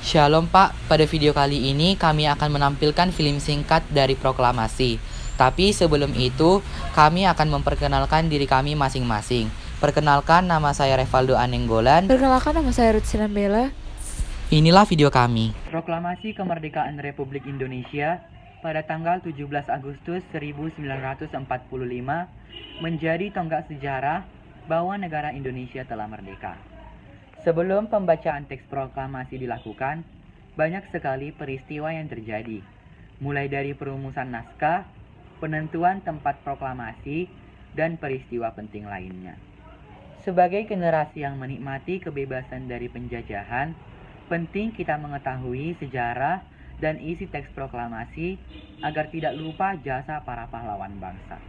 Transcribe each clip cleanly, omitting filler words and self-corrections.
Shalom Pak, pada video kali ini kami akan menampilkan film singkat dari proklamasi. Tapi sebelum itu, kami akan memperkenalkan diri kami masing-masing. Perkenalkan, nama saya Revaldo Anenggolan. Perkenalkan, nama saya Ruth Sinambela. Inilah video kami. Proklamasi Kemerdekaan Republik Indonesia pada tanggal 17 Agustus 1945 menjadi tonggak sejarah bahwa negara Indonesia telah merdeka. Sebelum pembacaan teks proklamasi dilakukan, banyak sekali peristiwa yang terjadi, mulai dari perumusan naskah, penentuan tempat proklamasi, dan peristiwa penting lainnya. Sebagai generasi yang menikmati kebebasan dari penjajahan, penting kita mengetahui sejarah dan isi teks proklamasi agar tidak lupa jasa para pahlawan bangsa.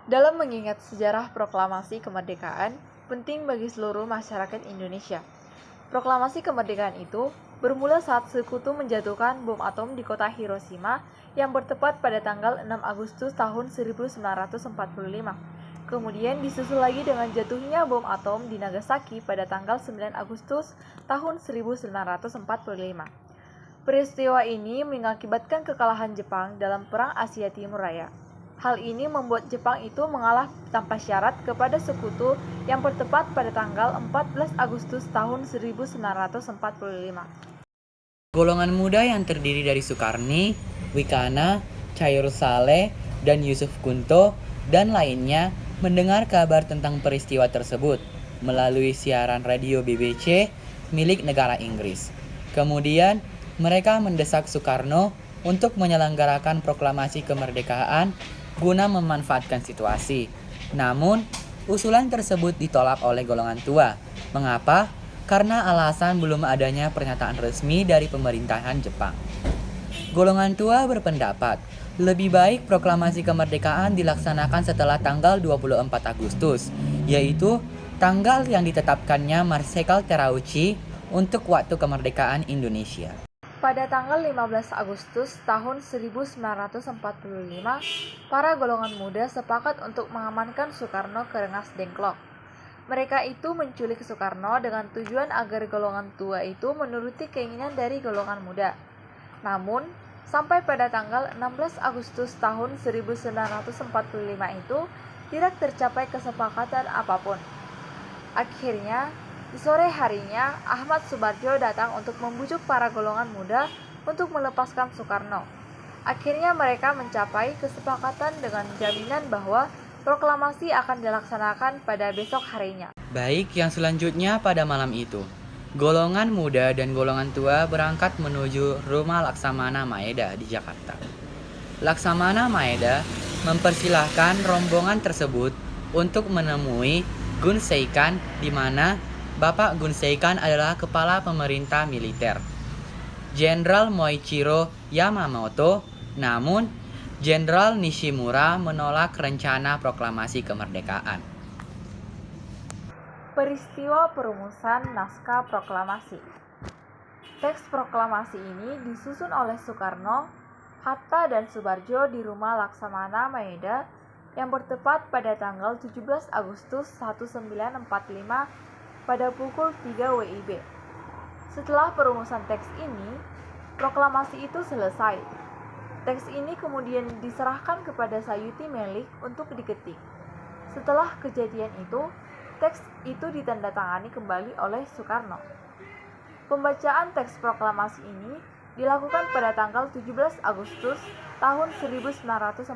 Dalam mengingat sejarah proklamasi kemerdekaan, penting bagi seluruh masyarakat Indonesia. Proklamasi kemerdekaan itu bermula saat sekutu menjatuhkan bom atom di kota Hiroshima yang bertepat pada tanggal 6 Agustus tahun 1945. Kemudian disusul lagi dengan jatuhnya bom atom di Nagasaki pada tanggal 9 Agustus tahun 1945. Peristiwa ini mengakibatkan kekalahan Jepang dalam Perang Asia Timur Raya. Hal ini membuat Jepang itu mengalah tanpa syarat kepada sekutu yang bertepat pada tanggal 14 Agustus tahun 1945. Golongan muda yang terdiri dari Sukarni, Wikana, Cahyur Saleh, dan Yusuf Kunto, dan lainnya mendengar kabar tentang peristiwa tersebut melalui siaran radio BBC milik negara Inggris. Kemudian, mereka mendesak Soekarno untuk menyelenggarakan proklamasi kemerdekaan guna memanfaatkan situasi. Namun, usulan tersebut ditolak oleh golongan tua. Mengapa? Karena alasan belum adanya pernyataan resmi dari pemerintahan Jepang. Golongan tua berpendapat, lebih baik proklamasi kemerdekaan dilaksanakan setelah tanggal 24 Agustus, yaitu tanggal yang ditetapkannya Marshal Terauchi untuk waktu kemerdekaan Indonesia. Pada tanggal 15 Agustus tahun 1945, para golongan muda sepakat untuk mengamankan Soekarno ke Rengas Dengklok. Mereka itu menculik Soekarno dengan tujuan agar golongan tua itu menuruti keinginan dari golongan muda. Namun, sampai pada tanggal 16 Agustus tahun 1945 itu tidak tercapai kesepakatan apapun. Akhirnya, di sore harinya, Ahmad Subarjo datang untuk membujuk para golongan muda untuk melepaskan Soekarno. Akhirnya mereka mencapai kesepakatan dengan jaminan bahwa proklamasi akan dilaksanakan pada besok harinya. Baik, yang selanjutnya pada malam itu, golongan muda dan golongan tua berangkat menuju rumah Laksamana Maeda di Jakarta. Laksamana Maeda mempersilahkan rombongan tersebut untuk menemui Gun Seikan, di mana Bapak Gun Seikan adalah kepala pemerintah militer, Jenderal Moichiro Yamamoto. Namun, Jenderal Nishimura menolak rencana proklamasi kemerdekaan. Peristiwa perumusan naskah proklamasi. Teks proklamasi ini disusun oleh Soekarno, Hatta, dan Subarjo di rumah Laksamana Maeda yang bertepat pada tanggal 17 Agustus 1945 pada pukul 3 WIB. Setelah perumusan teks ini, proklamasi itu selesai. Teks ini kemudian diserahkan kepada Sayuti Melik untuk diketik. Setelah kejadian itu, teks itu ditandatangani kembali oleh Soekarno. Pembacaan teks proklamasi ini dilakukan pada tanggal 17 Agustus tahun 1945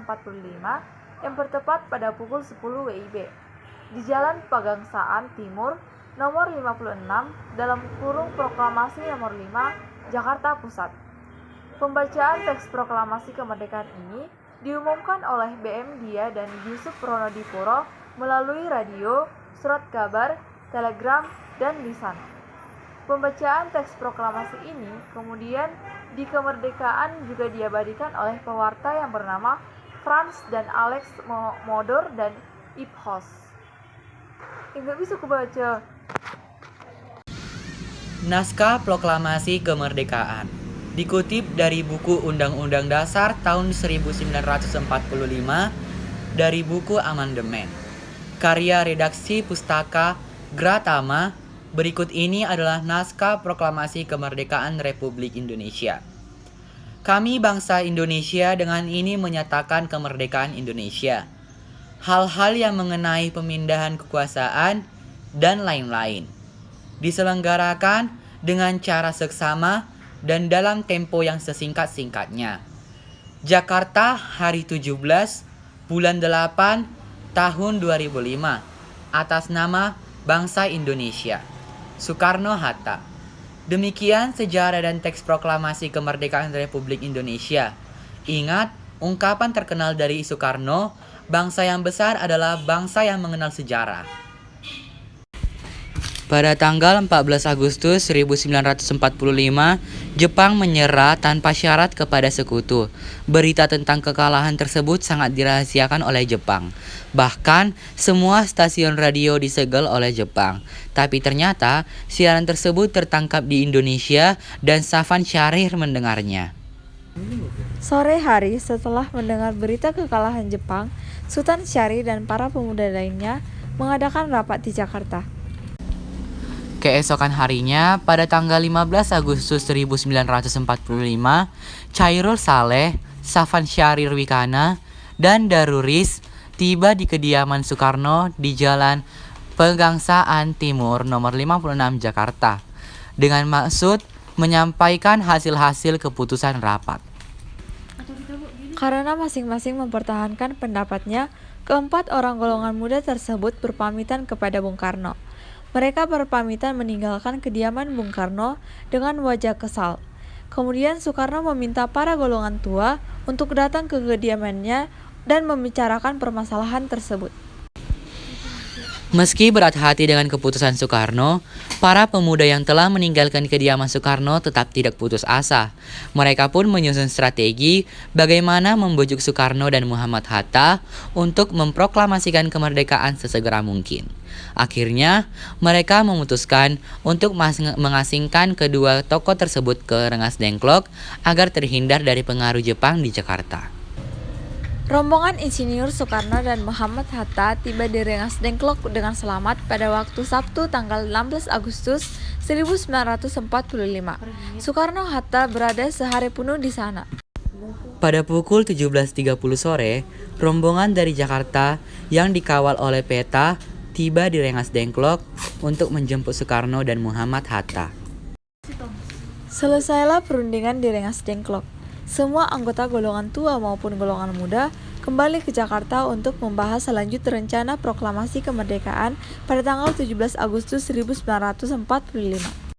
yang bertepat pada pukul 10 WIB di Jalan Pagangsaan Timur nomor 56 dalam kurung proklamasi nomor 5 Jakarta Pusat. Pembacaan teks proklamasi kemerdekaan ini diumumkan oleh BM Dia dan Yusuf Pronodipuro melalui radio, surat kabar, telegram, dan lisan. Pembacaan teks proklamasi ini kemudian di kemerdekaan juga diabadikan oleh pewarta yang bernama Franz dan Alex Modor dan Ipsos. Nggak bisa kebaca. Naskah Proklamasi Kemerdekaan dikutip dari buku Undang-Undang Dasar tahun 1945 dari buku Amandemen, karya redaksi Pustaka Gratama Berikut ini adalah naskah proklamasi kemerdekaan Republik Indonesia. Kami bangsa Indonesia dengan ini menyatakan kemerdekaan Indonesia. Hal-hal yang mengenai pemindahan kekuasaan dan lain-lain diselenggarakan dengan cara seksama dan dalam tempo yang sesingkat-singkatnya. Jakarta, hari 17 bulan 8 tahun 2005, atas nama Bangsa Indonesia, Soekarno-Hatta. Demikian sejarah dan teks proklamasi kemerdekaan Republik Indonesia. Ingat, ungkapan terkenal dari Soekarno, bangsa yang besar adalah bangsa yang mengenal sejarah. Pada tanggal 14 Agustus 1945, Jepang menyerah tanpa syarat kepada sekutu. Berita tentang kekalahan tersebut sangat dirahasiakan oleh Jepang. Bahkan, semua stasiun radio disegel oleh Jepang. Tapi ternyata, siaran tersebut tertangkap di Indonesia dan Safan Syahrir mendengarnya. Sore hari setelah mendengar berita kekalahan Jepang, Sultan Syahrir dan para pemuda lainnya mengadakan rapat di Jakarta. Keesokan harinya, pada tanggal 15 Agustus 1945, Chairul Saleh, Safan Syahrir Wikana, dan Daruris tiba di kediaman Soekarno di Jalan Pegangsaan Timur nomor 56 Jakarta dengan maksud menyampaikan hasil-hasil keputusan rapat. Karena masing-masing mempertahankan pendapatnya, keempat orang golongan muda tersebut berpamitan kepada Bung Karno. Mereka berpamitan meninggalkan kediaman Bung Karno dengan wajah kesal. Kemudian Soekarno meminta para golongan tua untuk datang ke kediamannya dan membicarakan permasalahan tersebut. Meski berat hati dengan keputusan Soekarno, para pemuda yang telah meninggalkan kediaman Soekarno tetap tidak putus asa. Mereka pun menyusun strategi bagaimana membujuk Soekarno dan Muhammad Hatta untuk memproklamasikan kemerdekaan sesegera mungkin. Akhirnya, mereka memutuskan untuk mengasingkan kedua tokoh tersebut ke Rengas Dengklok agar terhindar dari pengaruh Jepang di Jakarta. Rombongan Insinyur Soekarno dan Muhammad Hatta tiba di Rengas Dengklok dengan selamat pada waktu Sabtu tanggal 16 Agustus 1945. Soekarno-Hatta berada sehari penuh di sana. Pada pukul 17.30 sore, rombongan dari Jakarta yang dikawal oleh Peta tiba di Rengas Dengklok untuk menjemput Soekarno dan Muhammad Hatta. Selesailah perundingan di Rengas Dengklok. Semua anggota golongan tua maupun golongan muda kembali ke Jakarta untuk membahas selanjut rencana proklamasi kemerdekaan pada tanggal 17 Agustus 1945.